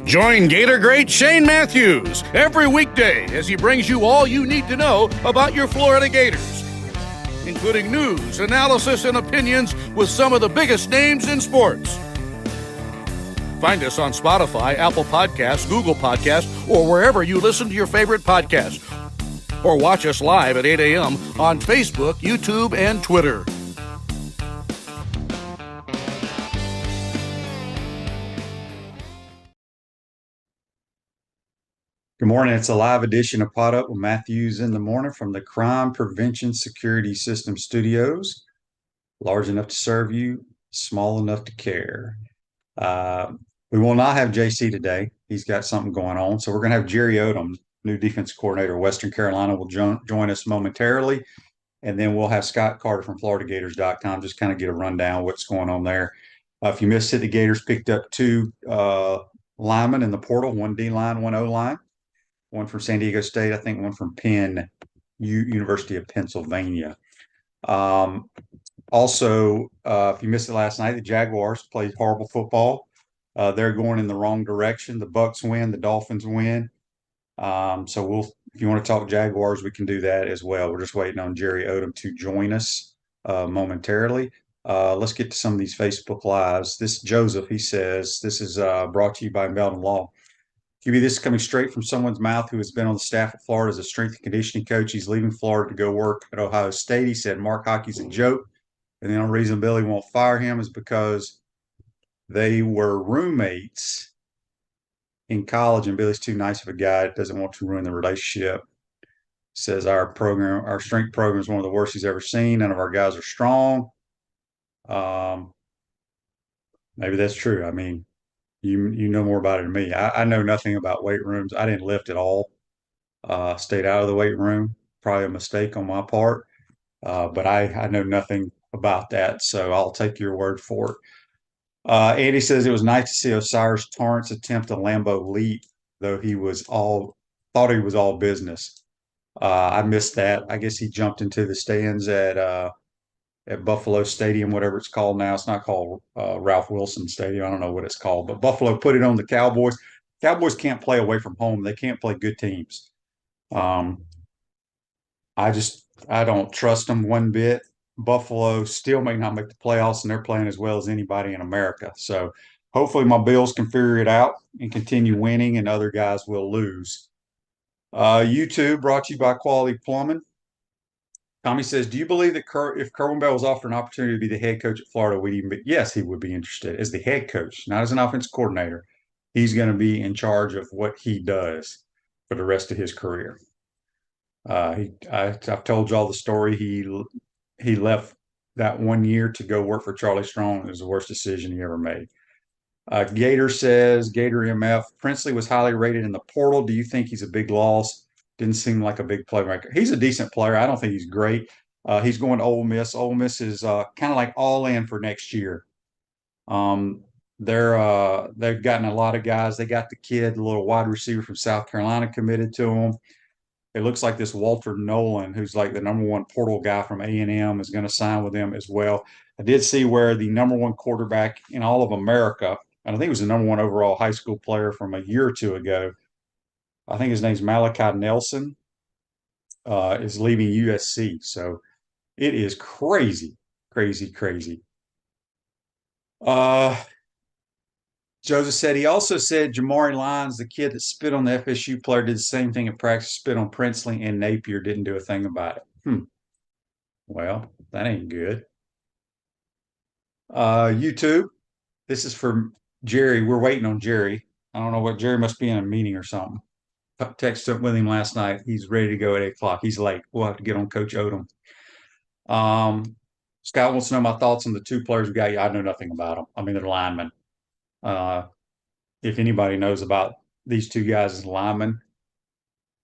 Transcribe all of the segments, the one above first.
Join Gator great Shane Matthews every weekday as he brings you all you need to know about your Florida Gators, including news, analysis, and opinions with some of the biggest names in sports. Find us on Spotify, Apple Podcasts, Google Podcasts, or wherever you listen to your favorite podcast. Or watch us live at 8 a.m. on Facebook, YouTube, and Twitter. Good morning. It's a live edition of PodUp with Matthews in the morning from the Crime Prevention Security System Studios. Large enough to serve you, small enough to care. We will not have JC today. He's got something going on. So we're going to have Jerry Odom, new defense coordinator of Western Carolina, will join us momentarily. And then we'll have Scott Carter from FloridaGators.com just kind of get a rundown of what's going on there. If you missed it, the Gators picked up two linemen in the portal, one D-line, one O-line. One from San Diego State, I think one from University of Pennsylvania. Also, if you missed it last night, the Jaguars played horrible football. They're going in the wrong direction. The Bucs win, the Dolphins win. So if you want to talk Jaguars, we can do that as well. We're just waiting on Jerry Odom to join us momentarily. Let's get to some of these Facebook Lives. This Joseph, he says, this is brought to you by Melton Law. QB, this is coming straight from someone's mouth who has been on the staff at Florida as a strength and conditioning coach. He's leaving Florida to go work at Ohio State. He said Mark Hockey's a joke. And the only reason Billy won't fire him is because they were roommates in college, and Billy's too nice of a guy. Doesn't want to ruin the relationship. Says our strength program is one of the worst he's ever seen. None of our guys are strong. Maybe that's true. I mean, you know more about it than me. I know nothing about weight rooms. I didn't lift at all. Stayed out of the weight room. Probably a mistake on my part. But I know nothing about that, so I'll take your word for it. Andy says it was nice to see Osiris Torrance attempt a Lambeau leap, though thought he was all business. I missed that. I guess he jumped into the stands at Buffalo Stadium, whatever it's called now. It's not called Ralph Wilson Stadium. I don't know what it's called, but Buffalo put it on the Cowboys. Cowboys can't play away from home. They can't play good teams. I don't trust them one bit. Buffalo still may not make the playoffs, and they're playing as well as anybody in America. So hopefully my Bills can figure it out and continue winning, and other guys will lose. YouTube brought to you by Quality Plumbing. Tommy says, do you believe that if Kerwin Bell was offered an opportunity to be the head coach at Florida, yes, he would be interested as the head coach, not as an offensive coordinator. He's going to be in charge of what he does for the rest of his career. I've told y'all the story. He left that 1 year to go work for Charlie Strong. It was the worst decision he ever made. Gator says, Gator MF, Princely was highly rated in the portal. Do you think he's a big loss? Didn't seem like a big playmaker. He's a decent player. I don't think he's great. He's going to Ole Miss. Ole Miss is kind of like all in for next year. They've gotten a lot of guys. They got the kid, the little wide receiver from South Carolina, committed to them. It looks like this Walter Nolan, who's like the number one portal guy from A&M, is going to sign with them as well. I did see where the number one quarterback in all of America, and I think he was the number one overall high school player from a year or two ago, I think his name's Malachi Nelson, is leaving USC. So it is crazy, crazy, crazy. Joseph said he also said Jamari Lyons, the kid that spit on the FSU player, did the same thing in practice, spit on Princely, and Napier didn't do a thing about it. Well, that ain't good. YouTube, this is for Jerry. We're waiting on Jerry. I don't know what, Jerry must be in a meeting or something. Texted with him last night. He's ready to go at 8 o'clock. He's late. We'll have to get on Coach Odom. Scott wants to know my thoughts on the two players we got. I know nothing about them. I mean, they're linemen. If anybody knows about these two guys as linemen,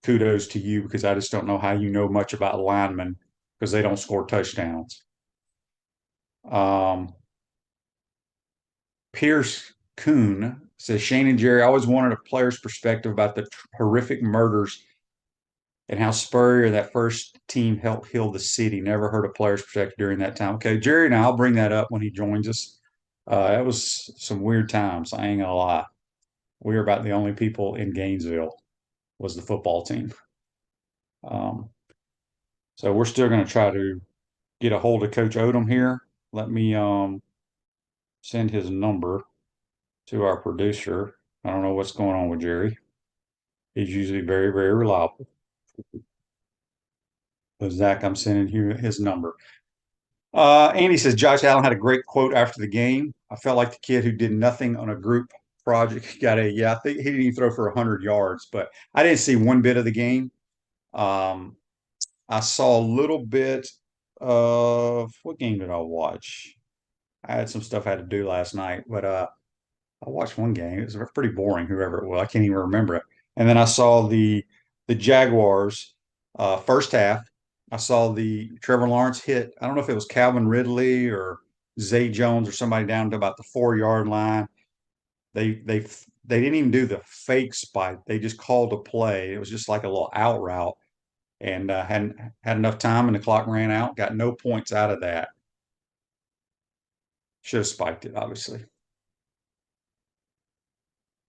kudos to you, because I just don't know how you know much about linemen because they don't score touchdowns. Pierce Kuhn says, Shane and Jerry, I always wanted a player's perspective about the horrific murders and how Spurrier, that first team, helped heal the city. Never heard a player's perspective during that time. Okay, Jerry, now I'll bring that up when he joins us. It was some weird times. I ain't gonna lie. We were about the only people in Gainesville was the football team. Um, so we're still going to try to get a hold of Coach Odom here. Let me send his number to our producer. I don't know what's going on with Jerry. He's usually very, very reliable. But Zach, I'm sending you his number. Andy says Josh Allen had a great quote after the game. I felt like the kid who did nothing on a group project got a, yeah, I think he didn't even throw for 100 yards, but I didn't see one bit of the game. Um, I saw a little bit of what game did I watch? I had some stuff I had to do last night, but I watched one game. It was pretty boring, whoever it was. I can't even remember it. And then I saw the Jaguars first half. I saw the Trevor Lawrence hit. I don't know if it was Calvin Ridley or Zay Jones or somebody down to about the 4 yard line. They didn't even do the fake spike. They just called a play. It was just like a little out route, and hadn't had enough time, and the clock ran out. Got no points out of that. Should have spiked it, obviously.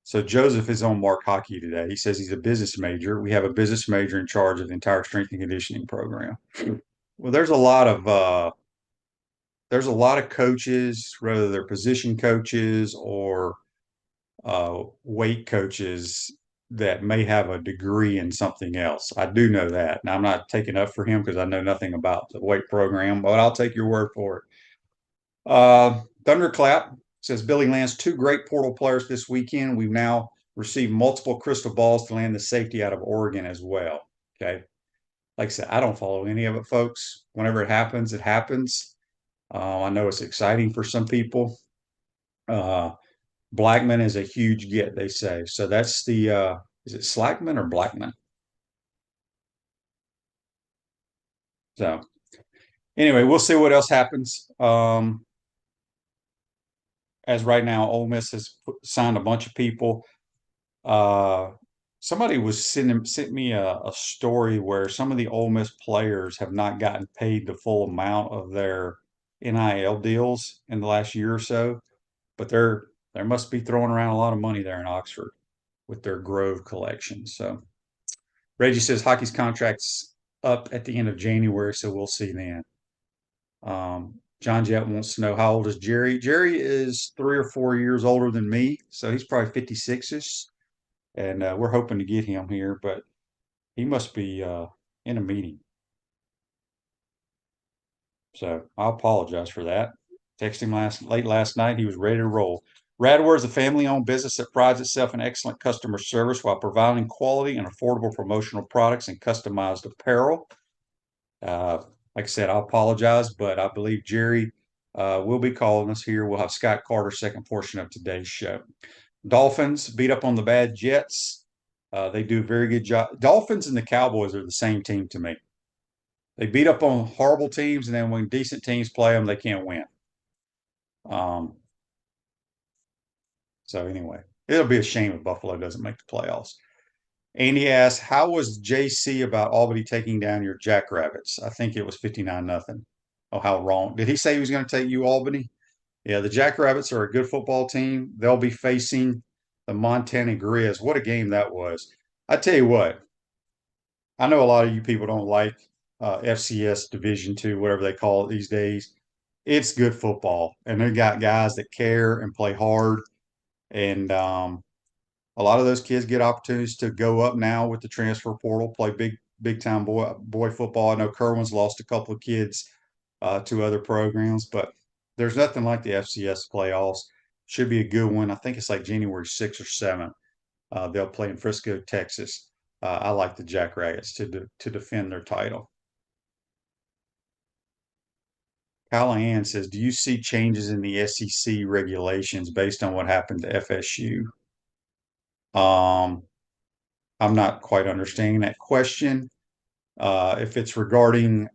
So Joseph is on Mark Hockey today. He says he's a business major. We have a business major in charge of the entire strength and conditioning program. Well, there's a lot of coaches, whether they're position coaches or weight coaches, that may have a degree in something else. I do know that. Now I'm not taking up for him because I know nothing about the weight program, but I'll take your word for it. Thunderclap says Billy lands two great portal players this weekend. We've now received multiple crystal balls to land the safety out of Oregon as well. Okay. Like I said, I don't follow any of it, folks. Whenever it happens, it happens. I know it's exciting for some people. Blackman is a huge get, they say. So that's the is it Slackman or Blackman? So anyway, we'll see what else happens. As right now, Ole Miss has signed a bunch of people. Uh, somebody was sent me a story where some of the Ole Miss players have not gotten paid the full amount of their NIL deals in the last year or so, but they must be throwing around a lot of money there in Oxford with their Grove collection. So Reggie says hockey's contract's up at the end of January, so we'll see then. John Jett wants to know how old is Jerry? Jerry is 3 or 4 years older than me, so he's probably 56ish, and we're hoping to get him here, but he must be in a meeting. So I apologize for that. Texted him late last night. He was ready to roll. Radware is a family-owned business that prides itself in excellent customer service while providing quality and affordable promotional products and customized apparel. Like I said, I apologize, but I believe Jerry will be calling us here. We'll have Scott Carter, second portion of today's show. Dolphins beat up on the bad Jets. They do a very good job. Dolphins and the Cowboys are the same team to me. They beat up on horrible teams, and then when decent teams play them, they can't win. Um, so anyway, it'll be a shame if Buffalo doesn't make the playoffs. Andy asks, how was JC about Albany taking down your Jackrabbits? I think it was 59-0. Oh, how wrong. Did he say he was going to take you Albany? Yeah, the Jackrabbits are a good football team. They'll be facing the Montana Grizz. What a game that was. I tell you what, I know a lot of you people don't like FCS Division Two, whatever they call it these days. It's good football, and they got guys that care and play hard. And a lot of those kids get opportunities to go up now with the transfer portal, play big time boy football. I know Kerwin's lost a couple of kids to other programs, but there's nothing like the FCS playoffs. Should be a good one. I think it's like January 6th or 7th. They'll play in Frisco, Texas. I like the Jackrabbits to defend their title. Callahan says, do you see changes in the SEC regulations based on what happened to FSU? I'm not quite understanding that question. If it's regarding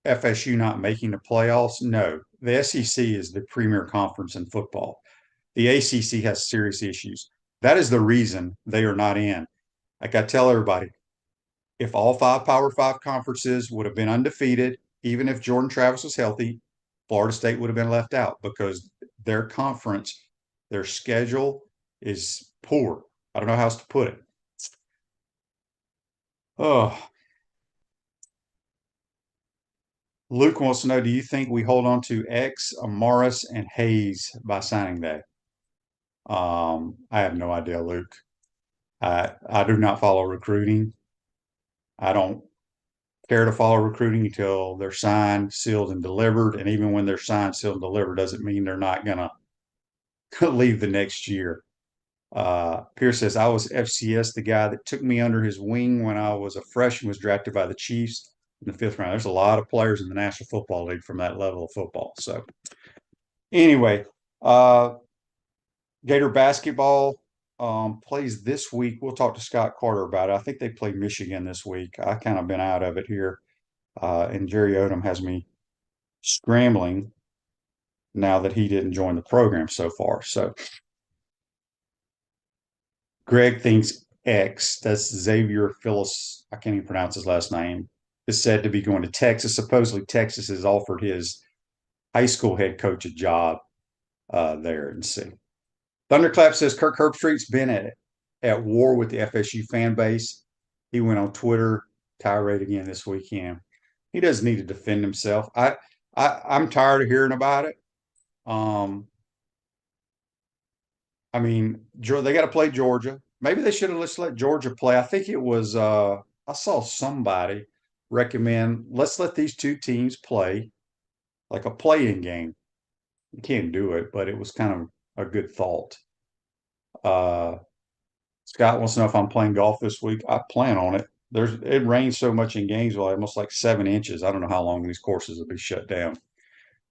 FSU not making the playoffs, no. The SEC is the premier conference in football. The ACC has serious issues. That is the reason they are not in. Like I tell everybody, if all five Power Five conferences would have been undefeated, even if Jordan Travis was healthy, Florida State would have been left out because their conference, their schedule is poor. I don't know how else to put it. Oh, Luke wants to know, do you think we hold on to X, Amaris, and Hayes by signing day? I have no idea, Luke. I do not follow recruiting. I don't care to follow recruiting until they're signed, sealed, and delivered. And even when they're signed, sealed, and delivered, doesn't mean they're not gonna leave the next year. Pierce says, I was FCS, the guy that took me under his wing when I was a freshman, was drafted by the Chiefs in the 5th round. There's a lot of players in the National Football League from that level of football. So, anyway, uh, Gator basketball plays this week. We'll talk to Scott Carter about it. I think they play Michigan this week. I kind of been out of it here. And Jerry Odom has me scrambling now that he didn't join the program so far. So Greg thinks X, that's Xavier Phyllis, I can't even pronounce his last name, is said to be going to Texas. Supposedly Texas has offered his high school head coach a job there and see. Thunderclap says Kirk Herbstreit's been at war with the FSU fan base. He went on Twitter tirade again this weekend. He doesn't need to defend himself. I'm tired of hearing about it. I mean, they got to play Georgia. Maybe they should have just let Georgia play. I think it was I saw somebody recommend let's let these two teams play like a play-in game. You can't do it, but it was kind of a good thought. Scott wants to know if I'm playing golf this week. I plan on it. It rains so much in Gainesville, almost like 7 inches. I don't know how long these courses will be shut down.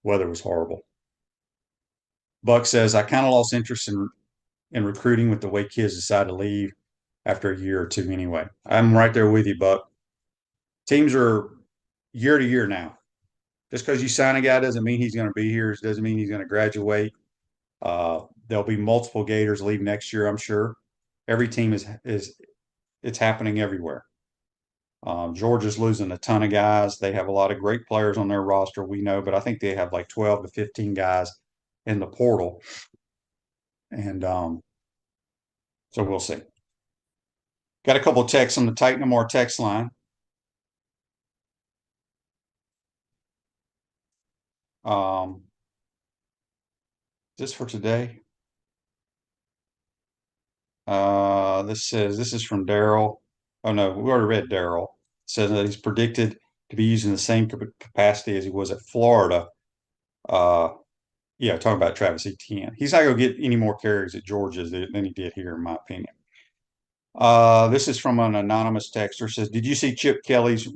Weather was horrible. Buck says I kind of lost interest in recruiting with the way kids decide to leave after a year or two anyway. I'm right there with you, Buck. Teams are year to year now. Just because you sign a guy doesn't mean he's going to be here. It doesn't mean he's going to graduate. There'll be multiple Gators leave next year, I'm sure. Every team is it's happening everywhere. Georgia's losing a ton of guys. They have a lot of great players on their roster, we know, but I think they have like 12 to 15 guys in the portal. And so we'll see. Got a couple of texts on the Titan More text line. Just for today. This is from Daryl. Oh no, we already read Daryl. Says that he's predicted to be using the same capacity as he was at Florida. Yeah, talking about Travis Etienne. He's not going to get any more carries at Georgia than he did here, in my opinion. This is from an anonymous texter. Says, did you see Chip Kelly's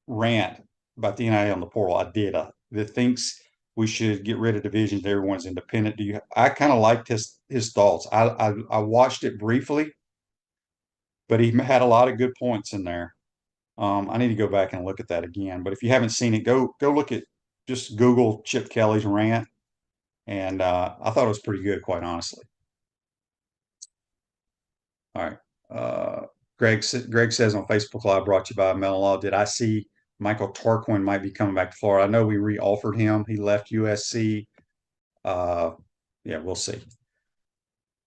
rant about the NIL on the portal? I did. That thinks we should get rid of divisions. Everyone's independent. I kind of liked his thoughts. I watched it briefly, but he had a lot of good points in there. I need to go back and look at that again. But if you haven't seen it, go look at just Google Chip Kelly's rant, and I thought it was pretty good, quite honestly. All right. Greg says on Facebook Live, brought to you by Mellon Law. Did I see Michael Tarquin might be coming back to Florida? I know we re-offered him. He left USC. Yeah, we'll see.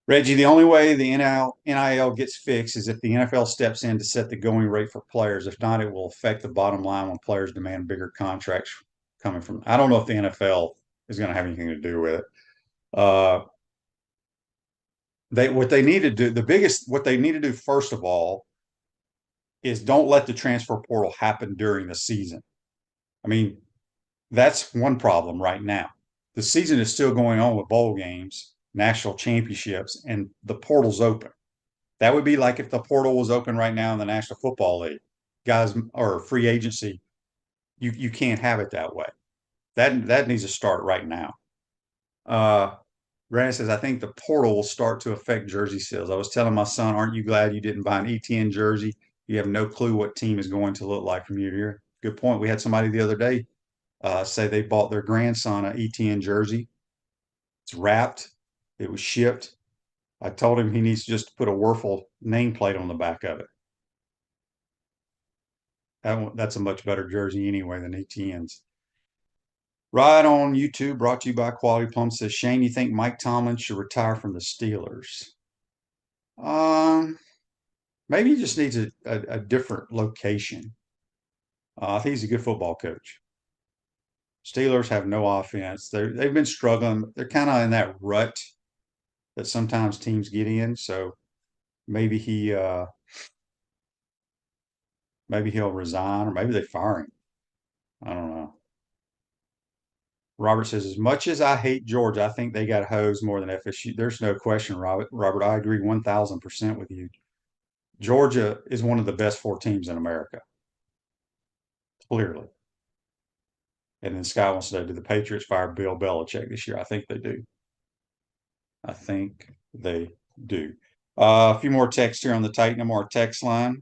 Reggie, the only way the NIL gets fixed is if the NFL steps in to set the going rate for players. If not, it will affect the bottom line when players demand bigger contracts coming from. I don't know if the NFL is going to have anything to do with it. What they need to do first of all is don't let the transfer portal happen during the season. I mean, that's one problem right now. The season is still going on with bowl games, national championships, and the portal's open. That would be like if the portal was open right now in the National Football League, guys, or free agency. You can't have it that way. That needs to start right now. Brandon says, I think the portal will start to affect jersey sales. I was telling my son, aren't you glad you didn't buy an ETN jersey? You have no clue what team is going to look like from year to year. Good point. We had somebody the other day say they bought their grandson an ETN jersey. It's wrapped. It was shipped. I told him he needs to just put a Werfel nameplate on the back of it. That's a much better jersey anyway than ETN's. Right on YouTube, brought to you by Quality Plum, says Shane, you think Mike Tomlin should retire from the Steelers? Um, Maybe he just needs a different location. I think he's a good football coach. Steelers have no offense. They've been struggling. They're kind of in that rut that sometimes teams get in. So maybe maybe he'll resign, or maybe they fire him. I don't know. Robert says, as much as I hate Georgia, I think they got hosed more than FSU. There's no question, Robert. Robert, I agree 1,000% with you. Georgia is one of the best four teams in America, clearly. And then Scott wants to know, do the Patriots fire Bill Belichick this year? I think they do. I think they do. A few more texts here on the Titan more text line.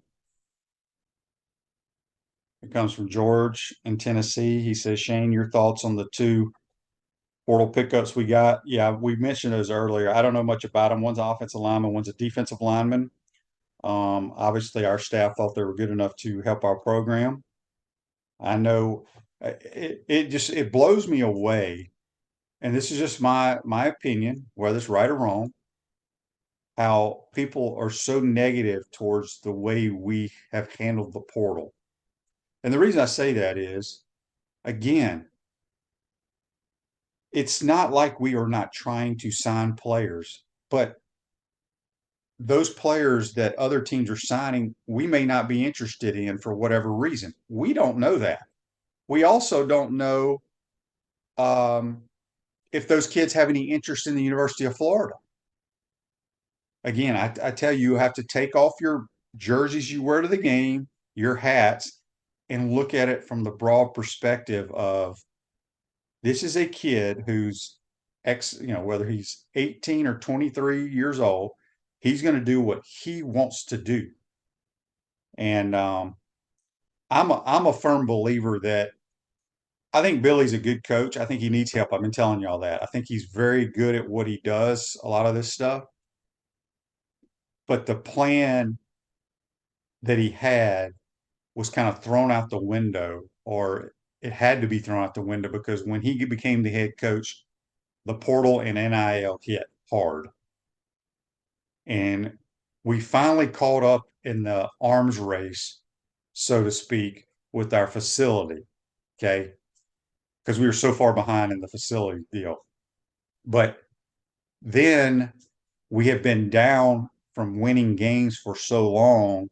It comes from George in Tennessee. He says, Shane, your thoughts on the two portal pickups we got? Yeah, we mentioned those earlier. I don't know much about them. One's an offensive lineman, one's a defensive lineman. Obviously, our staff thought they were good enough to help our program. I know it blows me away, and this is just my opinion, whether it's right or wrong, how people are so negative towards the way we have handled the portal. And the reason I say that is, again, it's not like we are not trying to sign players, but those players that other teams are signing, we may not be interested in for whatever reason. We don't know that. We also don't know um, if those kids have any interest in the University of Florida. Again, I tell you, you have to take off your jerseys you wear to the game, your hats, and look at it from the broad perspective of this is a kid who's whether he's 18 or 23 years old, he's going to do what he wants to do. And I'm a firm believer that I think Billy's a good coach. I think he needs help. I've been telling y'all that. I think he's very good at what he does, a lot of this stuff. But the plan that he had was kind of thrown out the window, or it had to be thrown out the window because when he became the head coach, the portal and NIL hit hard. And we finally caught up in the arms race, so to speak, with our facility. Okay. Because we were so far behind in the facility deal. But then we have been down from winning games for so long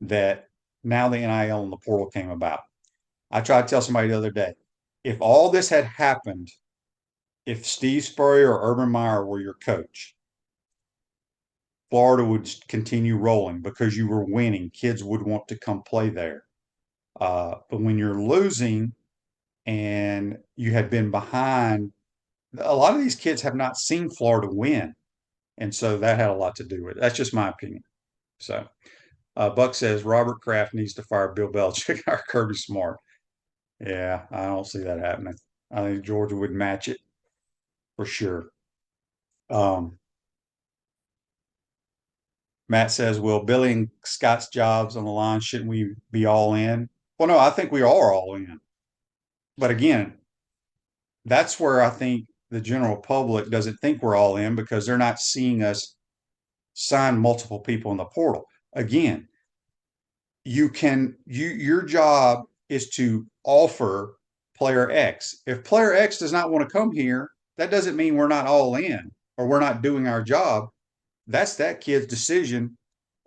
that now the NIL and the portal came about. I tried to tell somebody the other day, if all this had happened, if Steve Spurrier or Urban Meyer were your coach, Florida would continue rolling because you were winning. Kids would want to come play there. But when you're losing and you had been behind, a lot of these kids have not seen Florida win. And so that had a lot to do with it. That's just my opinion. So Buck says Robert Kraft needs to fire Bill Belichick or Kirby Smart. Yeah, I don't see that happening. I think Georgia would match it for sure. Matt says, "Will Billy and Scott's jobs on the line? Shouldn't we be all in?" Well, no, I think we are all in. But again, that's where I think the general public doesn't think we're all in because they're not seeing us sign multiple people in the portal. Again, your job is to offer player X. If player X does not want to come here, that doesn't mean we're not all in or we're not doing our job. That's that kid's decision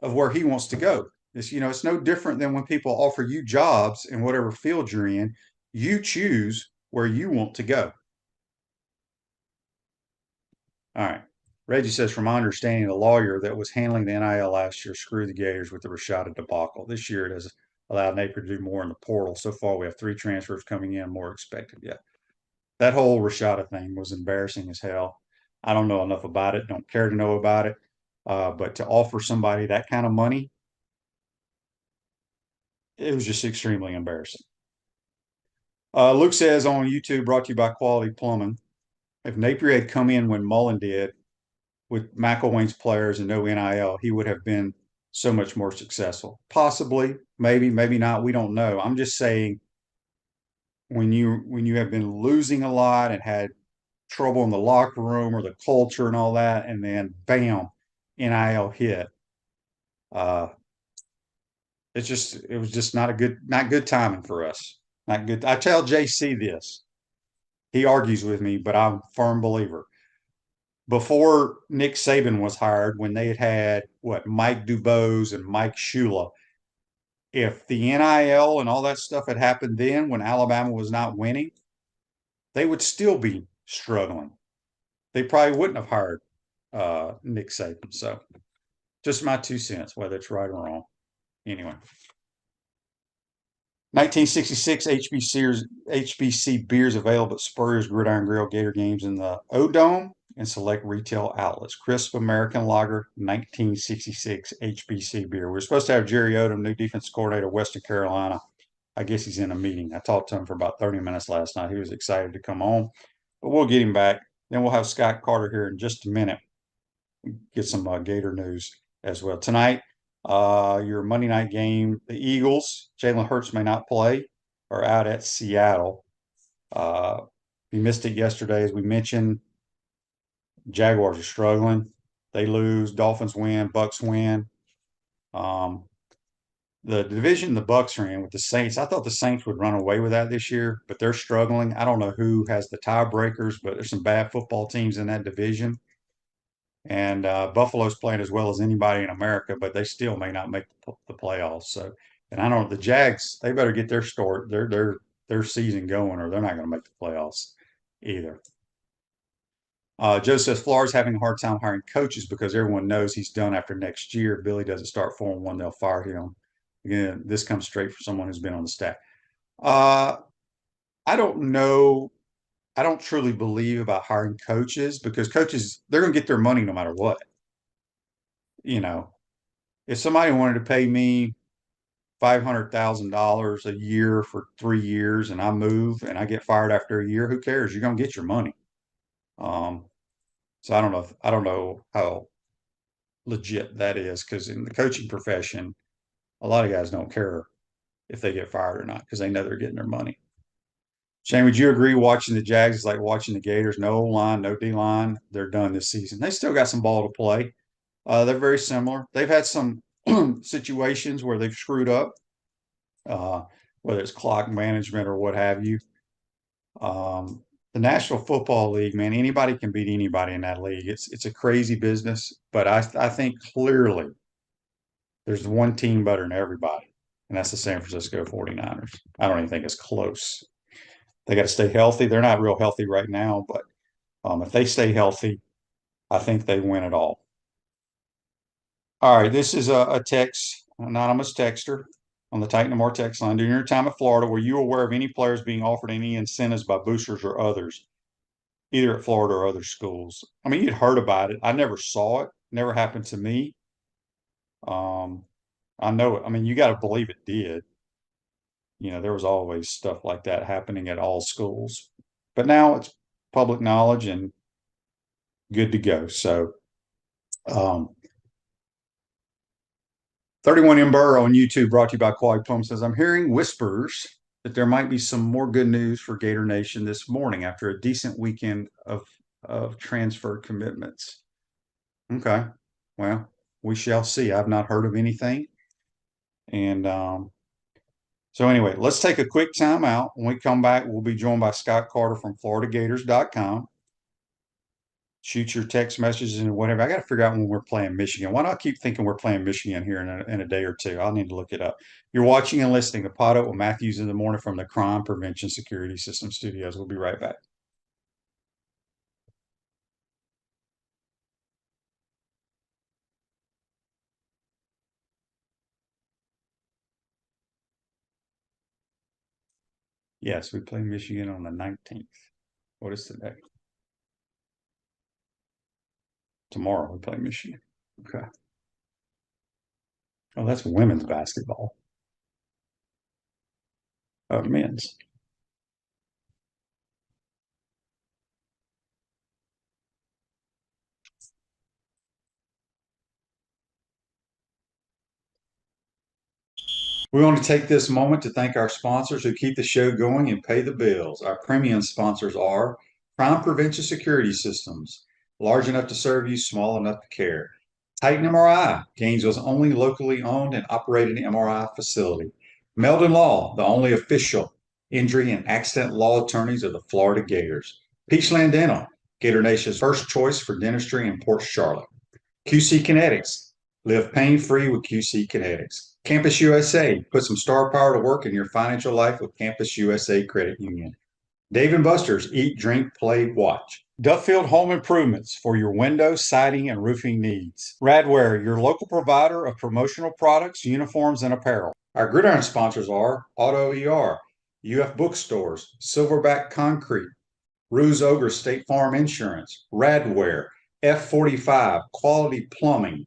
of where he wants to go. It's no different than when people offer you jobs in whatever field you're in. You choose where you want to go. All right. Reggie says, from my understanding, the lawyer that was handling the NIL last year screwed the Gators with the Rashada debacle. This year, it has allowed Napier to do more in the portal. So far, we have 3 transfers coming in, more expected yet. That whole Rashada thing was embarrassing as hell. I don't know enough about it, don't care to know about it. But to offer somebody that kind of money, it was just extremely embarrassing. Luke says on YouTube, brought to you by Quality Plumbing, if Napier had come in when Mullen did with McElwain's players and no NIL, he would have been so much more successful. Possibly, maybe not. We don't know. I'm just saying when you have been losing a lot and had trouble in the locker room or the culture and all that, and then bam, NIL hit. Uh, it was just not good timing for us. Not good. I tell JC this. He argues with me, but I'm a firm believer. Before Nick Saban was hired, when they had what Mike Dubose and Mike Shula, if the NIL and all that stuff had happened then when Alabama was not winning, they would still be struggling. They probably wouldn't have hired Nick Saban. So just my 2 cents, whether it's right or wrong. Anyway, 1966 HBC beers available at Spurrier's Gridiron Grill Gator games in the Odom and select retail outlets. Crisp American Lager 1966 HBC beer. We're supposed to have Jerry Odom, new defense coordinator of Western Carolina. I guess he's in a meeting. I talked to him for about 30 minutes last night. He was excited to come on, but we'll get him back. Then we'll have Scott Carter here in just a minute. Get some Gator news as well. Tonight, your Monday night game, the Eagles, Jalen Hurts may not play, are out at Seattle. We missed it yesterday, as we mentioned. Jaguars are struggling. They lose. Dolphins win. Bucks win. Um, the division the Bucks are in with the Saints, I thought the Saints would run away with that this year, but they're struggling. I don't know who has the tiebreakers, but there's some bad football teams in that division. And Buffalo's playing as well as anybody in America, but they still may not make the playoffs. So, and I don't know the Jags. They better get their season going, or they're not going to make the playoffs either. Joe says Florida's having a hard time hiring coaches because everyone knows he's done after next year. If Billy doesn't start 4-1, they'll fire him. Again, this comes straight from someone who's been on the staff. Uh, I don't know. I don't truly believe about hiring coaches because coaches, they're going to get their money no matter what. You know, if somebody wanted to pay me $500,000 a year for 3 years and I move and I get fired after a year, who cares? You're going to get your money. Um, so I don't know how legit that is because in the coaching profession, a lot of guys don't care if they get fired or not because they know they're getting their money. Shane, would you agree watching the Jags is like watching the Gators? No O line, no D line. They're done this season. They still got some ball to play. They're very similar. They've had some situations where they've screwed up, uh, whether it's clock management or what have you. The National Football League, man, anybody can beat anybody in that league. It's a crazy business, but I think clearly there's one team better than everybody, and that's the San Francisco 49ers. I don't even think it's close. They got to stay healthy. They're not real healthy right now, but if they stay healthy, I think they win it all. All right, this is a text, anonymous texter on the Titan More text line. During your time at Florida, were you aware of any players being offered any incentives by boosters or others, either at Florida or other schools? I mean, you'd heard about it. I never saw it. Never happened to me. Um, I know it. I mean, you got to believe it did. You know, there was always stuff like that happening at all schools, but now it's public knowledge and good to go. So, um, 31 Ember on YouTube, brought to you by Quality Plum, says, I'm hearing whispers that there might be some more good news for Gator Nation this morning after a decent weekend of transfer commitments. Okay. Well, we shall see. I've not heard of anything. And so anyway, let's take a quick time out. When we come back, we'll be joined by Scott Carter from FloridaGators.com. Shoot your text messages and whatever. I got to figure out when we're playing Michigan. Why do I keep thinking we're playing Michigan here in a day or two? I'll need to look it up. You're watching and listening to PodUp with Matthews in the morning from the Crime Prevention Security System Studios. We'll be right back. Yes, we play Michigan on the 19th. What is today? Tomorrow we play Michigan. Okay. Oh, that's women's basketball. Men's. We want to take this moment to thank our sponsors who keep the show going and pay the bills. Our premium sponsors are Crime Prevention Security Systems, large enough to serve you, small enough to care. Titan MRI, Gainesville's only locally owned and operated MRI facility. Meldon Law, the only official injury and accident law attorneys of the Florida Gators. Peachland Dental, Gator Nation's first choice for dentistry in Port Charlotte. QC Kinetics, live pain-free with QC Kinetics. Campus USA, put some star power to work in your financial life with Campus USA Credit Union. Dave & Buster's, eat, drink, play, watch. Duffield Home Improvements for your window, siding, and roofing needs. Radware, your local provider of promotional products, uniforms, and apparel. Our gridiron sponsors are Auto ER, UF Bookstores, Silverback Concrete, Ruse Ogre State Farm Insurance, Radware, F45, Quality Plumbing.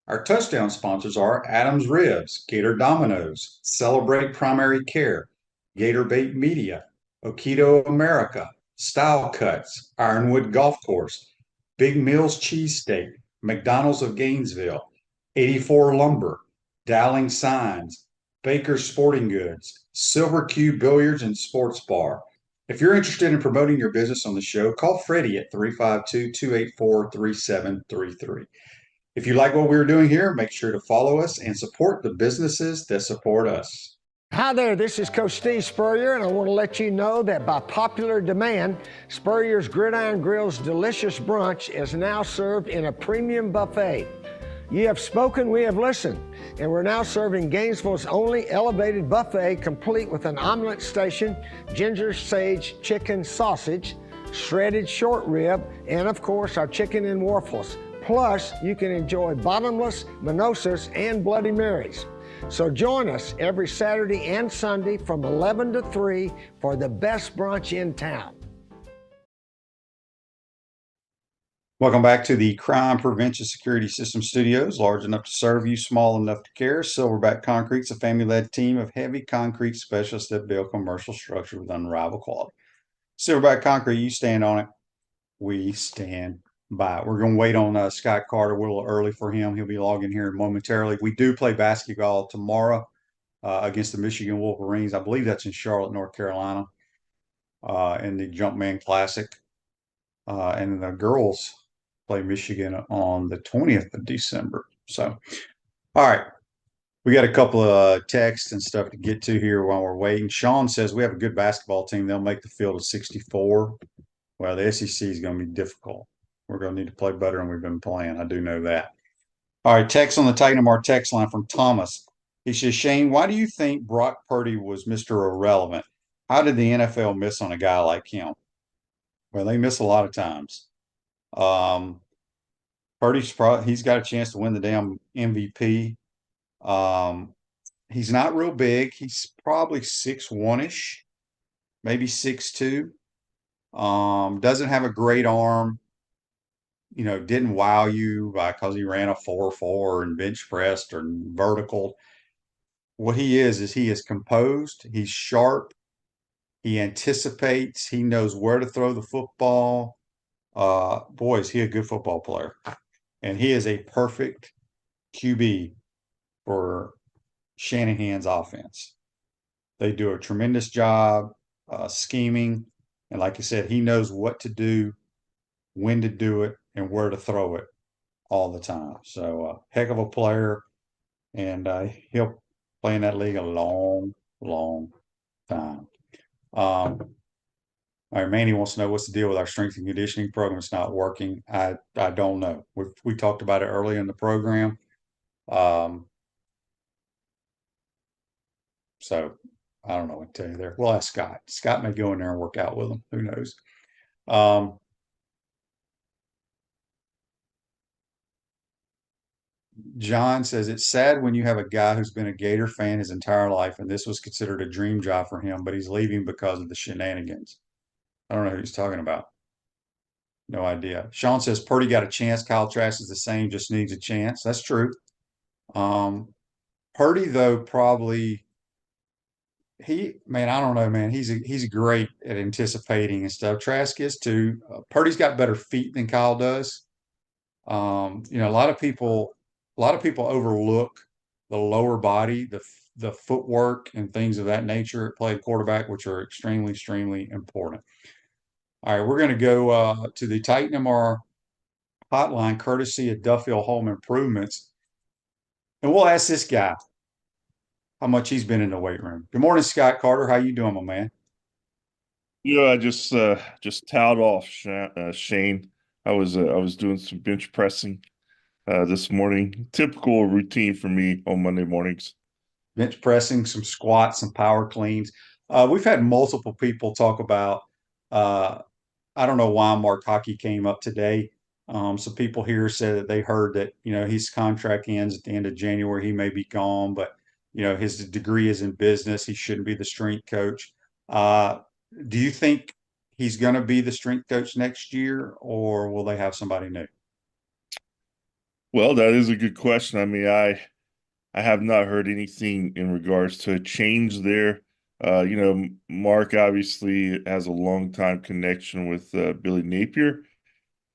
Our touchdown sponsors are Adams Ribs, Gator Dominoes, Celebrate Primary Care, Gator Bait Media, Okido America, Style Cuts, Ironwood Golf Course, Big Mills Cheesesteak, McDonald's of Gainesville, 84 Lumber, Dowling Signs, Baker's Sporting Goods, Silver Q Billiards and Sports Bar. If you're interested in promoting your business on the show, call Freddie at 352-284-3733. If you like what we're doing here, make sure to follow us and support the businesses that support us. Hi there, this is Coach Steve Spurrier, and I want to let you know that by popular demand, Spurrier's Gridiron Grill's delicious brunch is now served in a premium buffet. You have spoken, we have listened, and we're now serving Gainesville's only elevated buffet, complete with an omelet station, ginger sage chicken sausage, shredded short rib, and of course our chicken and waffles. Plus, you can enjoy bottomless mimosas and Bloody Marys. So join us every Saturday and Sunday from 11 to 3 for the best brunch in town. Welcome back to the Crime Prevention Security System Studios, large enough to serve you, small enough to care. Silverback Concrete's a family-led team of heavy concrete specialists that build commercial structure with unrivaled quality. Silverback Concrete, you stand on it, we stand by it. We're going to wait on Scott Carter. We're a little early for him. He'll be logging here momentarily. We do play basketball tomorrow against the Michigan Wolverines. I believe that's in Charlotte, North Carolina, in the Jumpman Classic. And the girls play Michigan on the 20th of December. So, all right. We got a couple of texts and stuff to get to here while we're waiting. Sean says we have a good basketball team. They'll make the field of 64. Well, the SEC is going to be difficult. We're going to need to play better than we've been playing. I do know that. All right, text on the Titan MR text line from Thomas. He says, Shane, why do you think Brock Purdy was Mr. Irrelevant? How did the NFL miss on a guy like him? Well, they miss a lot of times. He's got a chance to win the damn MVP. He's not real big. He's probably 6'1"ish, maybe 6'2". Doesn't have a great arm. Didn't wow you because he ran a 4.4 and bench pressed or vertical. What he is he is composed. He's sharp. He anticipates. He knows where to throw the football. Boy, is he a good football player. And he is a perfect QB for Shanahan's offense. They do a tremendous job scheming. And like I said, he knows what to do, when to do it, and where to throw it all the time. So heck of a player. And he'll play in that league a long, long time. All right, Manny wants to know what's the deal with our strength and conditioning program. It's not working. I don't know. We talked about it earlier in the program. So I don't know what to tell you there. We'll ask Scott. Scott may go in there and work out with them. Who knows? John says it's sad when you have a guy who's been a Gator fan his entire life, and this was considered a dream job for him, but he's leaving because of the shenanigans. I don't know who he's talking about. No idea. Sean says Purdy got a chance. Kyle Trask is the same, just needs a chance. That's true. Purdy, though, probably I don't know, man. He's great at anticipating and stuff. Trask is too. Purdy's got better feet than Kyle does. A lot of people overlook the lower body, the footwork and things of that nature at playing quarterback, which are extremely, extremely important. All right, we're going to go to the Titan MR hotline, courtesy of Duffield Home Improvements, and we'll ask this guy how much he's been in the weight room. Good morning, Scott Carter. How you doing, my man? Yeah, I just towed off, Shane. I was doing some bench pressing this morning. Typical routine for me on Monday mornings. Bench pressing, some squats, some power cleans. We've had multiple people talk about. Uh, I don't know why Mark Hockey came up today. Some people here said that they heard that his contract ends at the end of January. He may be gone, but his degree is in business. He shouldn't be the strength coach. Uh, do you think he's going to be the strength coach next year, or will they have somebody new? Well, that is a good question. I mean, I have not heard anything in regards to a change there. Mark obviously has a long time connection with Billy Napier.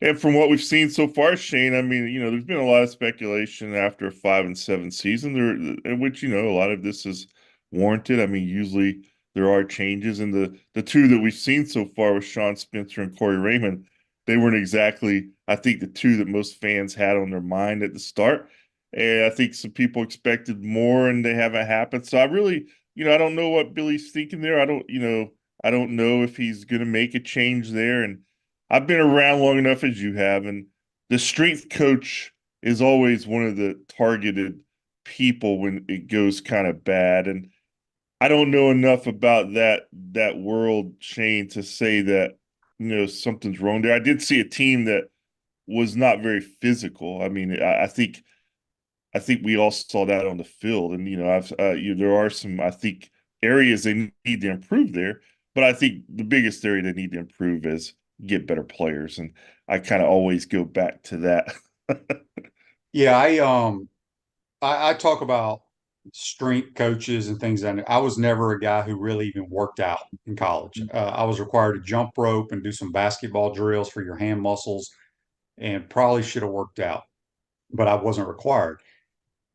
And from what we've seen so far, Shane, I mean, there's been a lot of speculation after a 5-7 season there, in which, a lot of this is warranted. I mean, usually there are changes, and the two that we've seen so far with Sean Spencer and Corey Raymond, they weren't exactly, I think, the two that most fans had on their mind at the start. And I think some people expected more, and they haven't happened. So I really, I don't know what Billy's thinking there. I don't know if he's going to make a change there. And I've been around long enough as you have, and the strength coach is always one of the targeted people when it goes kind of bad. And I don't know enough about that world, Shane, to say that something's wrong there. I did see a team that was not very physical. I mean, I think we all saw that on the field, and there are some, I think, areas they need to improve there. But I think the biggest area they need to improve is get better players, and I kind of always go back to that. Yeah, I talk about strength coaches and things. And I was never a guy who really even worked out in college. I was required to jump rope and do some basketball drills for your hand muscles, and probably should have worked out, but I wasn't required.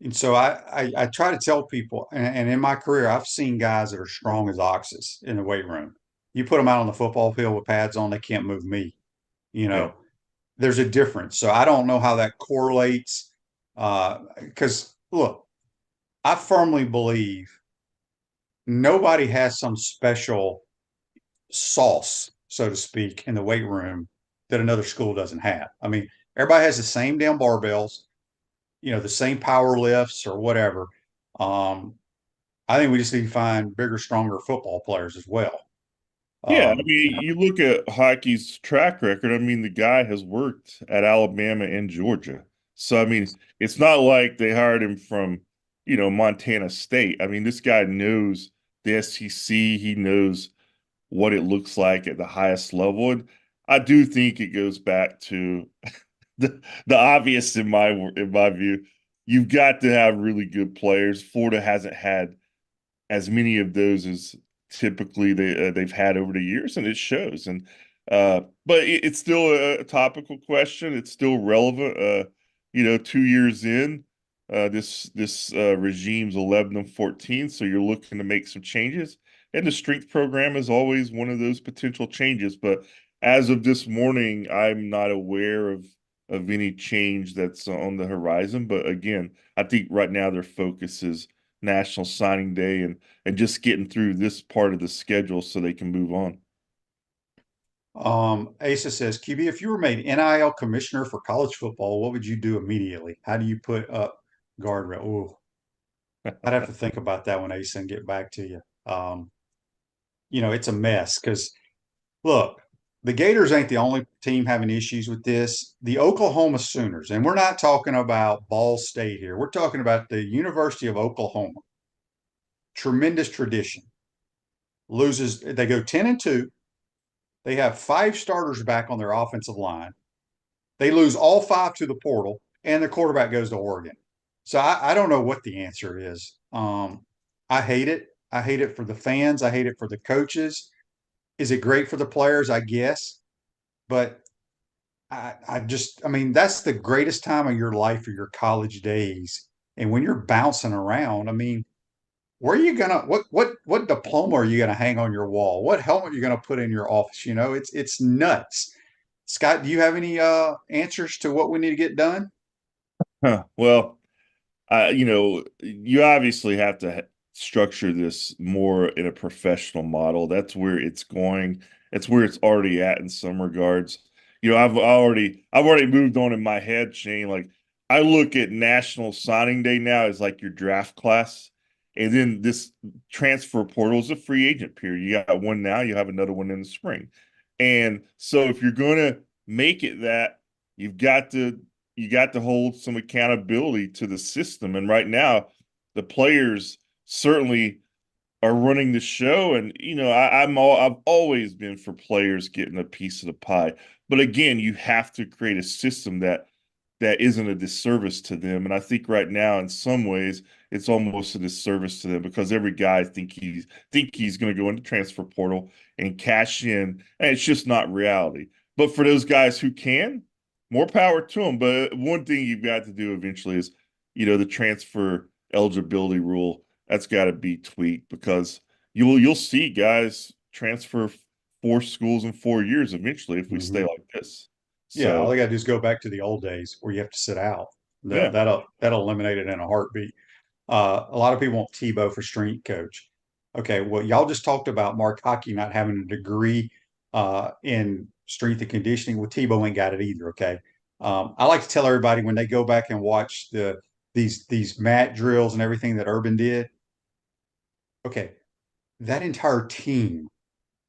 And so I try to tell people, and in my career, I've seen guys that are strong as oxes in the weight room. You put them out on the football field with pads on, they can't move me. You Yeah. know, there's a difference. So I don't know how that correlates. Because look, I firmly believe nobody has some special sauce, so to speak, in the weight room that another school doesn't have. I mean, everybody has the same damn barbells, the same power lifts or whatever. Um, I think we just need to find bigger, stronger football players as well. Yeah, I Um, mean, you look at hockey's track record. I mean, the guy has worked at Alabama and Georgia. So, I mean, it's not like they hired him from, Montana State. I mean, this guy knows the SEC. He knows what it looks like at the highest level. And I do think it goes back to the obvious in my view. You've got to have really good players. Florida hasn't had as many of those as typically they've had over the years, and it shows. And but it's still a topical question. It's still relevant. 2 years in, this regime's 11-14, so you're looking to make some changes. And the strength program is always one of those potential changes. But as of this morning, I'm not aware of any change that's on the horizon. But again, I think right now their focus is National Signing Day and just getting through this part of the schedule so they can move on. Asa says, QB, if you were made NIL commissioner for college football, what would you do immediately? How do you put up guardrail? Oh, I'd have to think about that one, Asa, and get back to you. It's a mess because look, the Gators ain't the only team having issues with this. The Oklahoma Sooners, and we're not talking about Ball State here. We're talking about the University of Oklahoma. Tremendous tradition. Loses, they go 10-2. They have 5 starters back on their offensive line. They lose all 5 to the portal, and the quarterback goes to Oregon. So I don't know what the answer is. I hate it. I hate it for the fans. I hate it for the coaches. Is it great for the players? I guess. But I mean, that's the greatest time of your life or your college days. And when you're bouncing around, I mean, where are you gonna what diploma are you gonna hang on your wall? What helmet are you gonna put in your office? It's nuts. Scott, do you have any answers to what we need to get done? Huh. Well, you obviously have to structure this more in a professional model. That's where it's going. That's where it's already at in some regards. I've already moved on in my head, Shane. Like I look at National Signing Day now as like your draft class, and then this transfer portal is a free agent period. You got one now, you have another one in the spring, and so if you're going to make it that, you've got to you got to hold some accountability to the system. And right now, the players certainly are running the show. And I've always been for players getting a piece of the pie. But again, you have to create a system that isn't a disservice to them. And I think right now, in some ways, it's almost a disservice to them because every guy think he's going to go into transfer portal and cash in, and it's just not reality. But for those guys who can, more power to them. But one thing you've got to do eventually is, the transfer eligibility rule that's got to be tweaked because you'll see guys transfer 4 schools in 4 years eventually if we stay Mhm. like this. Yeah, all So they got to do is go back to the old days where you have to sit out. yeah. That'll eliminate it in a heartbeat. A lot of people want Tebow for strength coach. Okay, well, y'all just talked about Mark Hockey not having a degree in strength and conditioning. Well, Tebow ain't got it either. Okay, I like to tell everybody when they go back and watch these mat drills and everything that Urban did. Okay, that entire team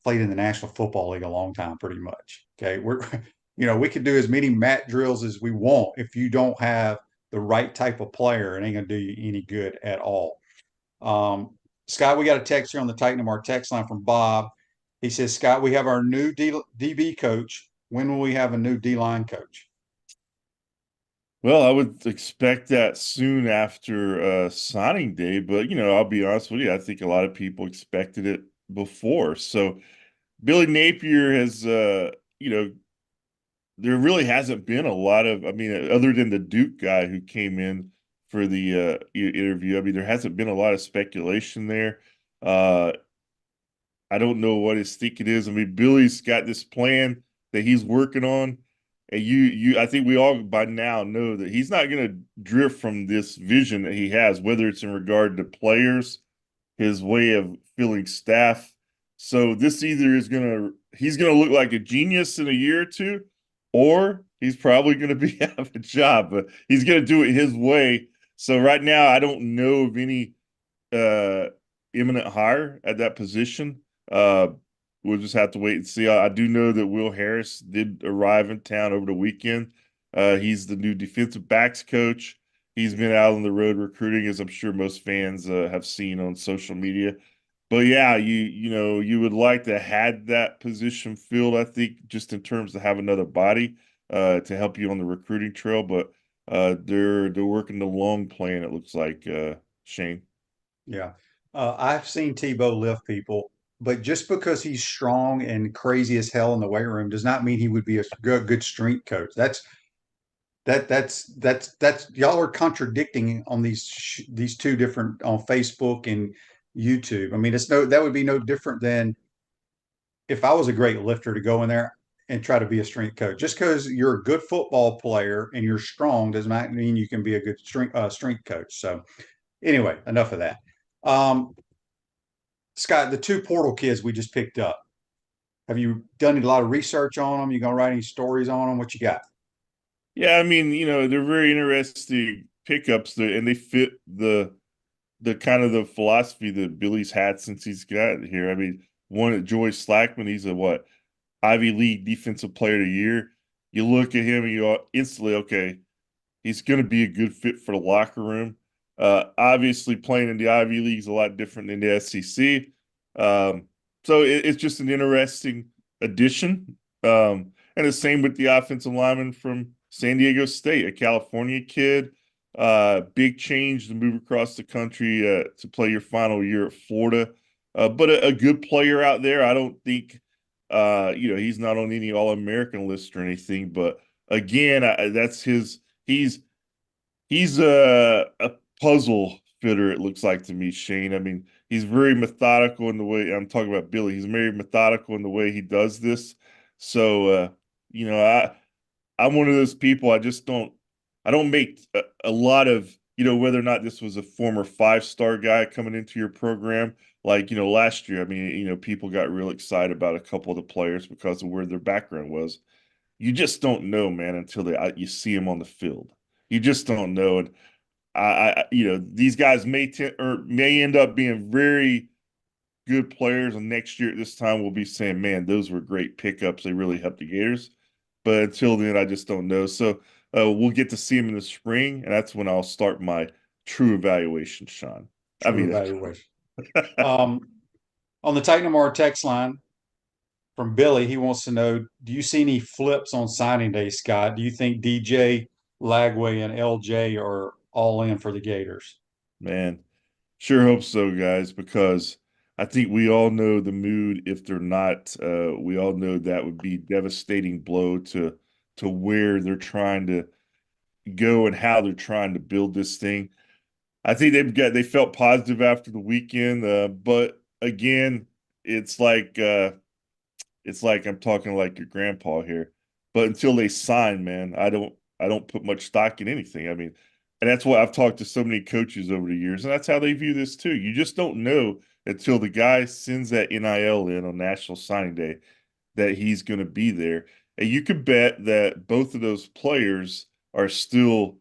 played in the National Football League a long time, pretty much. Okay, we could do as many mat drills as we want. If you don't have the right type of player, it ain't gonna do you any good at all. Um, Scott, we got a text here on the Titan of our text line from Bob. He says, Scott, we have our new DB coach. When will we have a new D line coach? Well, I would expect that soon after signing day, but I'll be honest with you, I think a lot of people expected it before. So Billy Napier has there really hasn't been a lot of, I mean, other than the Duke guy who came in for the interview, I mean, there hasn't been a lot of speculation there. Uh, I don't know what his thinking is. I mean, Billy's got this plan that he's working on, and I think we all by now know that he's not going to drift from this vision that he has, whether it's in regard to players, his way of filling staff. So this either he's gonna look like a genius in a year or two, or he's probably gonna be out of a job, but he's gonna do it his way. So right now, I don't know of any uh imminent hire at that position. Uh we'll just have to wait and see. I do know that Will Harris did arrive in town over the weekend. He's the new defensive backs coach. He's been out on the road recruiting, as I'm sure most fans have seen on social media. But yeah, you would like to had that position filled, I think, just in terms of have another body to help you on the recruiting trail. But they're working the long plan, it looks like, Shane. Yeah. I've seen Tebow lift people, but just because he's strong and crazy as hell in the weight room does not mean he would be a good strength coach. That's y'all are contradicting on these two different on Facebook and YouTube. I mean, that would be no different than if I was a great lifter to go in there and try to be a strength coach. Just because you're a good football player and you're strong does not mean you can be a good strength coach. So anyway, enough of that. Um, Scott, the two portal kids we just picked up. Have you done a lot of research on them? You gonna write any stories on them? What you got? Yeah, I mean, they're very interesting pickups, and they fit the kind of the philosophy that Billy's had since he's got here. I mean, one at Joy Slackman, he's a what Ivy League Defensive Player of the Year. You look at him and you instantly, okay, he's going to be a good fit for the locker room. Obviously, playing in the Ivy League is a lot different than the SEC. So it's just an interesting addition. And the same with the offensive lineman from San Diego State, a California kid. Big change to move across the country to play your final year at Florida. But a good player out there. I don't think, he's not on any All-American list or anything. But again, that's his. He's a puzzle fitter, it looks like to me, Shane. I mean, he's very methodical in the way I'm talking about Billy. He's very methodical in the way he does this. So, you know, I'm one of those people. I don't make a lot of, whether or not this was a former 5-star guy coming into your program. Like, last year, I mean, people got real excited about a couple of the players because of where their background was. You just don't know, man, until you see them on the field. You just don't know. And these guys may end up being very good players, and next year at this time we'll be saying, man, those were great pickups. They really helped the Gators. But until then, I just don't know. So we'll get to see them in the spring, and that's when I'll start my true evaluation, Sean. True evaluation. On the Titan Mar text line from Billy, he wants to know, do you see any flips on signing day, Scott? Do you think DJ, Lagway, and LJ are all in for the Gators? Man, sure hope so, guys, because I think we all know the mood. If they're not, we all know that would be devastating blow to where they're trying to go and how they're trying to build this thing. I think they felt positive after the weekend, but again, it's like I'm talking like your grandpa here. But until they sign, man, I don't put much stock in anything. I mean, and that's why I've talked to so many coaches over the years, and that's how they view this too. You just don't know until the guy sends that NIL in on National Signing Day that he's going to be there. And you could bet that both of those players are still,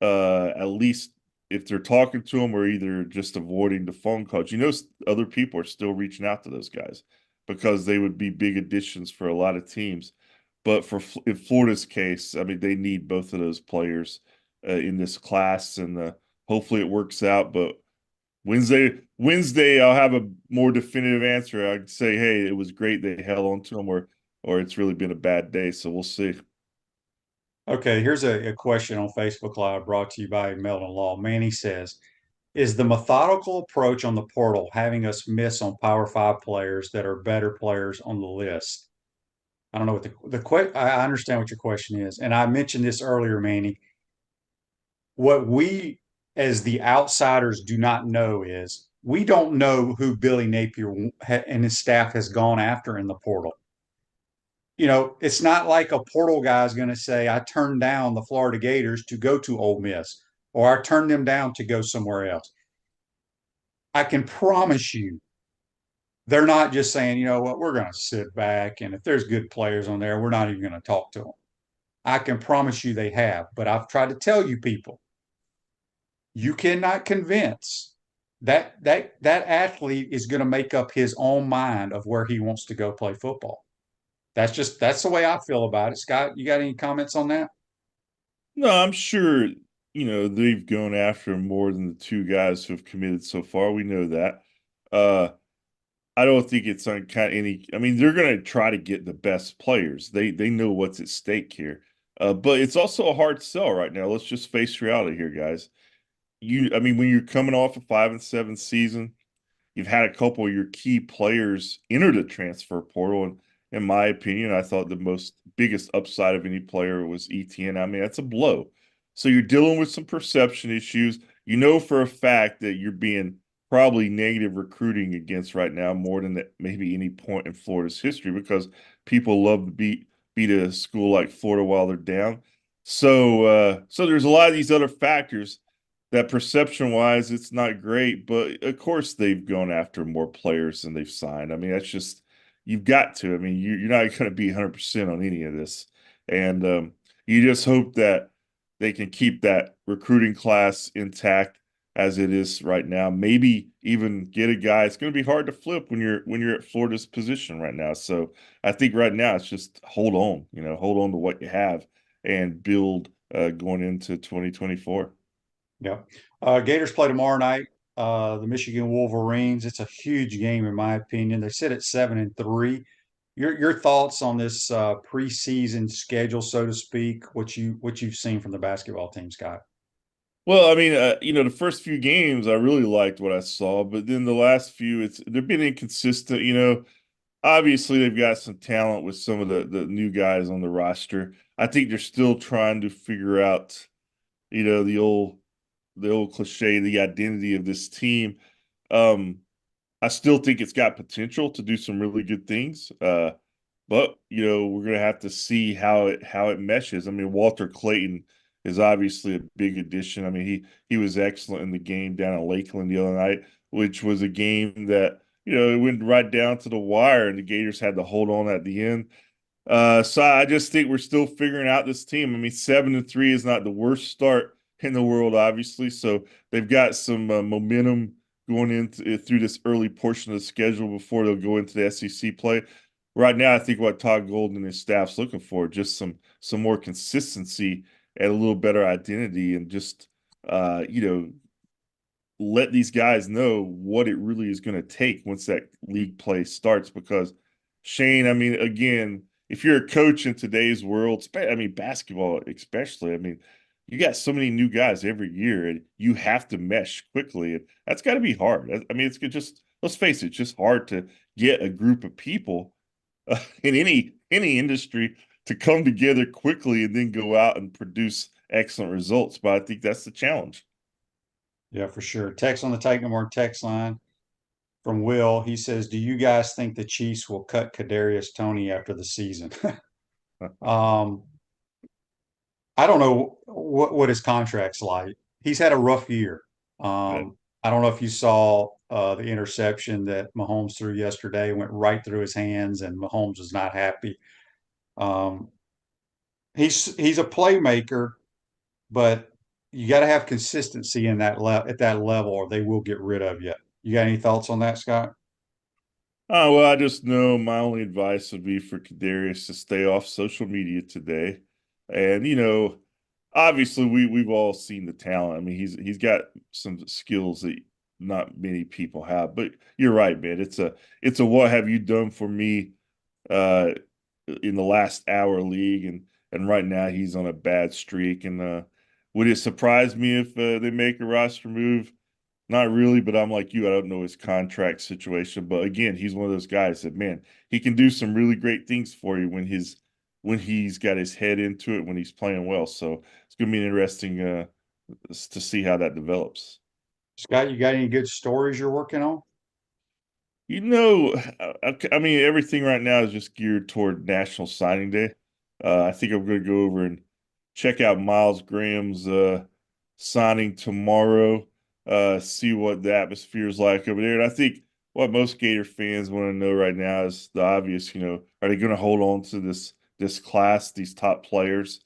at least if they're talking to them or either just avoiding the phone calls, other people are still reaching out to those guys because they would be big additions for a lot of teams. But in Florida's case, I mean, they need both of those players in this class, and hopefully it works out. But Wednesday, I'll have a more definitive answer. I'd say, hey, it was great they held on to them, or it's really been a bad day. So we'll see. Okay, here's a question on Facebook Live brought to you by Melton Law. Manny says, is the methodical approach on the portal having us miss on Power 5 players that are better players on the list? I don't know what I understand what your question is. And I mentioned this earlier, Manny. What we as the outsiders do not know is we don't know who Billy Napier and his staff has gone after in the portal. It's not like a portal guy is going to say, I turned down the Florida Gators to go to Ole Miss, or I turned them down to go somewhere else. I can promise you, they're not just saying, you know what, we're going to sit back, and if there's good players on there, we're not even going to talk to them. I can promise you they have, but I've tried to tell you people, you cannot convince that athlete is going to make up his own mind of where he wants to go play football. That's the way I feel about it. Scott, you got any comments on that? No, I'm sure, they've gone after more than the two guys who have committed so far. We know that. I don't think it's on any. I mean, they're going to try to get the best players. They know what's at stake here. But it's also a hard sell right now. Let's just face reality here, guys. I mean, when you're coming off a 5-7 season, you've had a couple of your key players enter the transfer portal, and in my opinion, I thought the biggest upside of any player was ETN. I mean, that's a blow. So you're dealing with some perception issues. You know for a fact that you're being probably negative recruiting against right now more than maybe any point in Florida's history, because people love to beat a school like Florida while they're down. So there's a lot of these other factors that perception-wise, it's not great, but of course they've gone after more players than they've signed. I mean, that's just you've got to. I mean, you're not going to be 100% on any of this, and you just hope that they can keep that recruiting class intact as it is right now. Maybe even get a guy. It's going to be hard to flip when you're at Florida's position right now. So I think right now it's just hold on to what you have and build going into 2024. Yeah. Gators play tomorrow night. The Michigan Wolverines. It's a huge game in my opinion. They sit at 7-3. Your thoughts on this preseason schedule, so to speak? What you've seen from the basketball team, Scott? Well, I mean, the first few games I really liked what I saw, but then the last few, they've been inconsistent. Obviously they've got some talent with some of the new guys on the roster. I think they're still trying to figure out, the the old cliche, the identity of this team. I still think it's got potential to do some really good things. But we're gonna have to see how it meshes. I mean, Walter Clayton is obviously a big addition. I mean, he was excellent in the game down at Lakeland the other night, which was a game that it went right down to the wire, and the Gators had to hold on at the end. So I just think we're still figuring out this team. I mean, 7-3 is not the worst start in the world, obviously. So they've got some momentum going into through this early portion of the schedule before they'll go into the SEC play. Right now, I think what Todd Golden and his staff's looking for just some more consistency and a little better identity, and just let these guys know what it really is going to take once that league play starts. Because Shane, I mean, again, if you're a coach in today's world, I mean, basketball especially, I mean, you got so many new guys every year, and you have to mesh quickly, and that's got to be hard. I mean, it's just, let's face it, it's just hard to get a group of people in any industry to come together quickly and then go out and produce excellent results. But I think that's the challenge. Yeah, for sure. Text on the Take No More text line from Will. He says, "Do you guys think the Chiefs will cut Kadarius Toney after the season?" um, I don't know what his contract's like. He's had a rough year. Yeah. I don't know if you saw the interception that Mahomes threw yesterday, went right through his hands, and Mahomes was not happy. Um, he's a playmaker, but you got to have consistency in that at that level, or they will get rid of you. You got any thoughts on that, Scott? Oh, well, I just know my only advice would be for Kadarius to stay off social media today. And, obviously we've all seen the talent. I mean, he's got some skills that not many people have. But you're right, man. It's a what have you done for me uh in the last hour league, and right now he's on a bad streak. And would it surprise me if they make a roster move? Not really, but I'm like you. I don't know his contract situation, but again, he's one of those guys that, man, he can do some really great things for you when he's got his head into it, when he's playing well. So it's going to be interesting to see how that develops. Scott, you got any good stories you're working on? I mean, everything right now is just geared toward National Signing Day. I think I'm going to go over and check out Miles Graham's signing tomorrow, see what the atmosphere is like over there. And I think what most Gator fans want to know right now is the obvious, are they going to hold on to this class, these top players?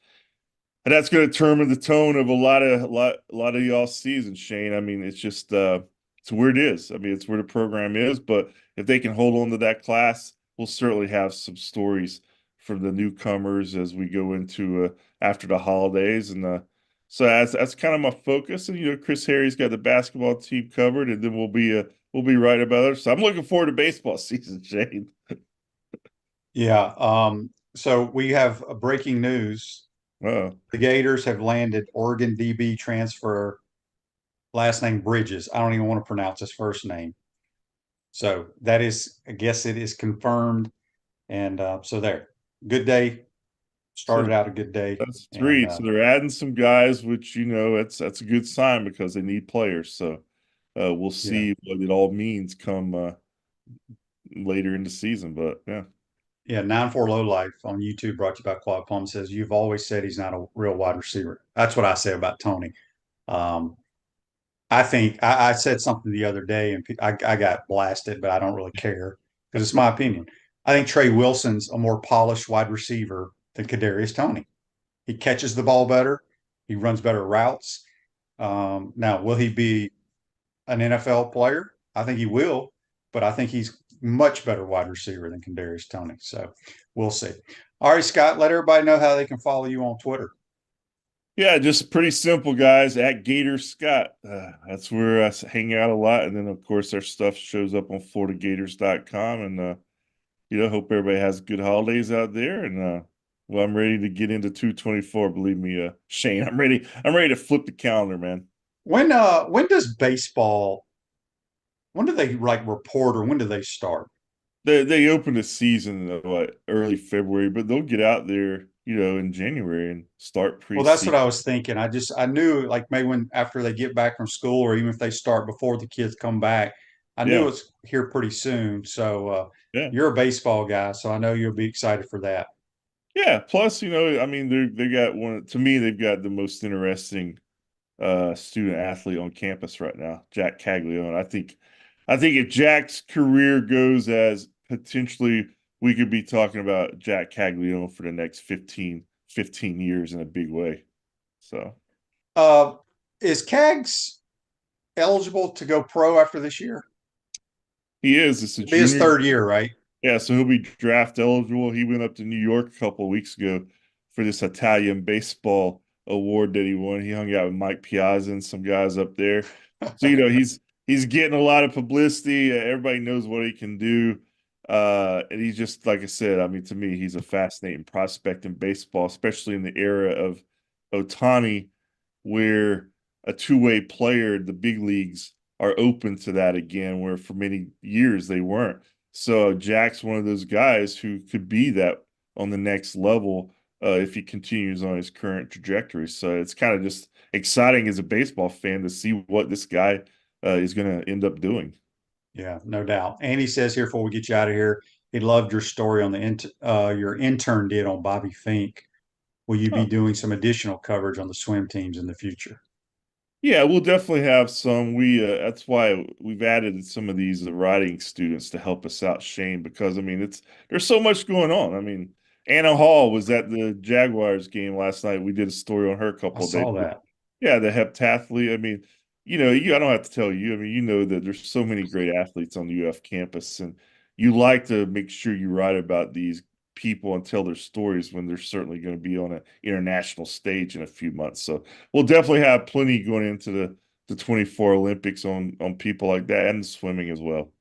And that's going to determine the tone of a lot of y'all season, Shane. I mean, it's just it's where it is. I mean, it's where the program is. But if they can hold on to that class, we'll certainly have some stories from the newcomers as we go into after the holidays. And so that's kind of my focus. And Chris Harry's got the basketball team covered, and then we'll be right about it. So I'm looking forward to baseball season, Shane. Yeah. So we have a breaking news. Oh, The Gators have landed Oregon DB transfer, last name Bridges. I don't even want to pronounce his first name. So that is, I guess it is confirmed. And so there, good day. so Started out a good day. that's And three. So they're adding some guys, which that's a good sign because they need players. So we'll yeah, see what it all means come later in the season. But yeah. yeah, 9-4 Low Life on YouTube, brought to you by Quad Plum, says, "You've always said he's not a real wide receiver." That's what I say about Tony. Um, I think I said something the other day, and I got blasted, but I don't really care because it's my opinion. I think Trey Wilson's a more polished wide receiver than Kadarius Toney. He catches the ball better. He runs better routes. Now, will he be an NFL player? I think he will, but I think he's much better wide receiver than Kadarius Toney. So we'll see. All right, Scott, let everybody know how they can follow you on Twitter. Yeah, just pretty simple, guys. At Gator Scott. That's where I hang out a lot. And then, of course, our stuff shows up on FloridaGators.com. And, hope everybody has good holidays out there. And, well, I'm ready to get into 224. Believe me, Shane, I'm ready. I'm ready to flip the calendar, man. When does baseball, when do they like report, or when do they start? They open the season early February, but they'll get out there in January and start Well, that's what preseason. I was thinking. I knew like maybe when after they get back from school, or even if they start before the kids come back, I knew Yeah, it's here pretty soon. So yeah, you're a baseball guy, so I know you'll be excited for that. yeah. Plus, I mean, they got one. To me, they've got the most interesting student athlete on campus right now, Jack Caglione. I think if Jack's career goes as potentially, we could be talking about Jack Caglione for the next 15 years in a big way. So Uh, is Cags eligible to go pro after this year? he is. It's a It'll be his junior. third year, right? Yeah, so he'll be draft eligible. He went up to New York a couple of weeks ago for this Italian baseball award that he won. He hung out with Mike Piazza and some guys up there. So he's getting a lot of publicity. Everybody knows what he can do. And he's just like I said, I mean, to me, he's a fascinating prospect in baseball, especially in the era of Otani, where a two-way player, the big leagues are open to that again, where for many years they weren't. So Jack's one of those guys who could be that on the next level if he continues on his current trajectory. So it's kind of just exciting as a baseball fan to see what this guy is going to end up doing. Yeah, no doubt. Andy says here before we get you out of here, he loved your story on your intern did on Bobby Fink. Will you be Huh. doing some additional coverage on the swim teams in the future? Yeah, we'll definitely have some. That's why we've added some of these writing students to help us out, Shane, because I mean there's so much going on. I mean, Anna Hall was at the Jaguars game last night. We did a story on her a I couple of days saw ago. that. Yeah, the heptathlete. I mean, I don't have to tell you. I mean, you know that there's so many great athletes on the UF campus, and you like to make sure you write about these people and tell their stories when they're certainly going to be on an international stage in a few months. So we'll definitely have plenty going into the 24 Olympics on people like that and swimming as well.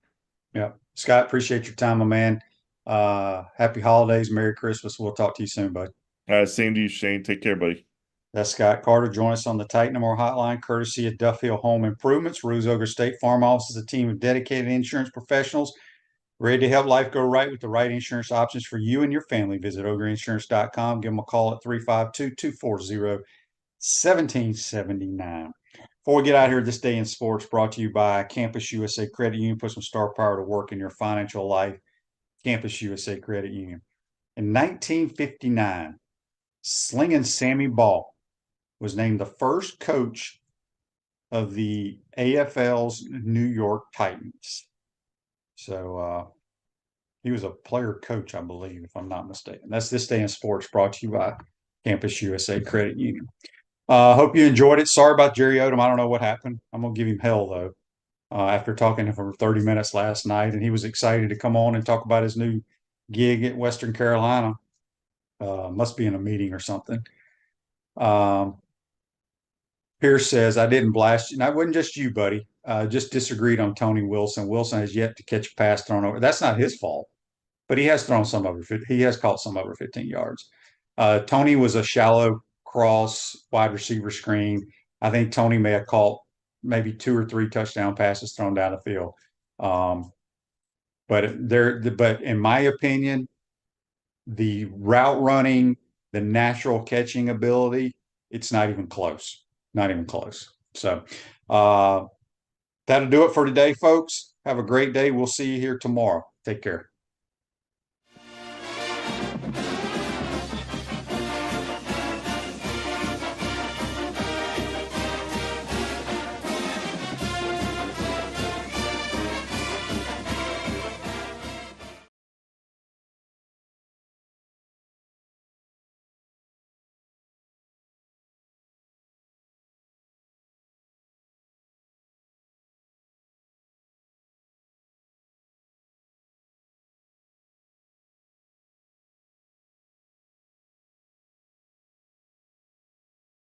Yeah. Scott, appreciate your time, my man. Happy holidays, Merry Christmas. We'll talk to you soon, bud. Same to you, Shane. Take care, buddy. That's Scott Carter. Join us on the Titan More Hotline, courtesy of Duffield Home Improvements. Ruse Ogre State Farm Office is a team of dedicated insurance professionals ready to help life go right with the right insurance options for you and your family. Visit ogreinsurance.com. Give them a call at 352-240-1779. Before we get out here, this day in sports brought to you by Campus USA Credit Union. Put some star power to work in your financial life. Campus USA Credit Union. In 1959, Slingin' Sammy Ball was named the first coach of the AFL's New York Titans. So he was a player coach, I believe, if I'm not mistaken. That's This Day in Sports brought to you by Campus USA Credit Union. Hope you enjoyed it. Sorry about Jerry Odom. I don't know what happened. I'm going to give him hell, though, after talking to him for 30 minutes last night. And he was excited to come on and talk about his new gig at Western Carolina. Must be in a meeting or something. Pierce says, I didn't blast you. And that wasn't just you, buddy. Just disagreed on Tony Wilson. Wilson has yet to catch a pass thrown over. That's not his fault, but he has thrown some over. He has caught some over 15 yards. Tony was a shallow cross wide receiver screen. I think Tony may have caught maybe 2 or 3 touchdown passes thrown down the field. But in my opinion, the route running, the natural catching ability, it's not even close. Not even close. So that'll do it for today, folks. Have a great day. We'll see you here tomorrow. Take care.